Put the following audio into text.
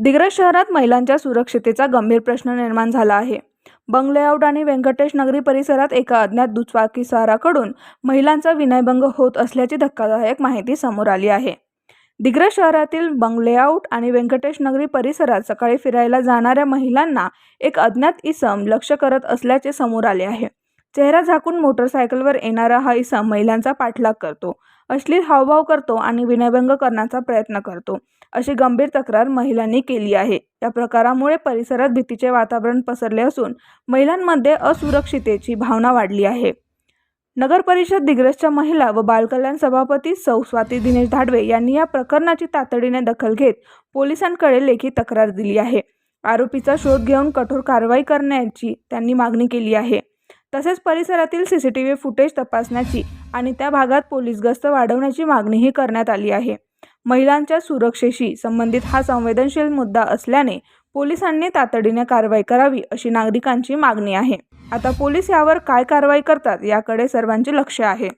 दिग्रस शहरात महिलांच्या सुरक्षिततेचा गंभीर प्रश्न निर्माण झाला आहे. बंग लेआउट आणि व्यंकटेश नगरी परिसरात एका अज्ञात दुचाकीस्वाराकडून महिलांचा विनयभंग होत असल्याची धक्कादायक माहिती समोर आली आहे. दिग्रस शहरातील बंग लेआउट आणि व्यंकटेश नगरी परिसरात सकाळी फिरायला जाणाऱ्या महिलांना एक अज्ञात इसम लक्ष्य करत असल्याचे समोर आले आहे. चेहरा झाकून मोटरसायकलवर येणारा हा इसम महिलांचा पाठलाग करतो, अश्लील हावभाव करतो आणि विनयभंग करण्याचा प्रयत्न करतो, अशी गंभीर तक्रार महिलांनी केली आहे. या प्रकारामुळे परिसरात भीतीचे वातावरण पसरले असून महिलांमध्ये असुरक्षिततेची भावना वाढली आहे. नगर परिषद दिग्रसच्या महिला व बालकल्याण सभापती सौ स्वाती दिनेश धाडवे यांनी या प्रकरणाची तातडीने दखल घेत पोलिसांकडे लेखी तक्रार दिली आहे. आरोपीचा शोध घेऊन कठोर कारवाई करण्याची त्यांनी मागणी केली आहे. तसेच परिसरातील सीसीटीव्ही फुटेज तपासण्याची आणि त्या भागात पोलीस गस्त वाढवण्याची मागणीही करण्यात आली आहे. महिलांच्या सुरक्षेशी संबंधित हा संवेदनशील मुद्दा असल्याने पोलिसांनी तातडीने कारवाई करावी अशी नागरिकांची मागणी आहे. आता पोलीस यावर काय कारवाई करतात याकडे सर्वांचे लक्ष आहे.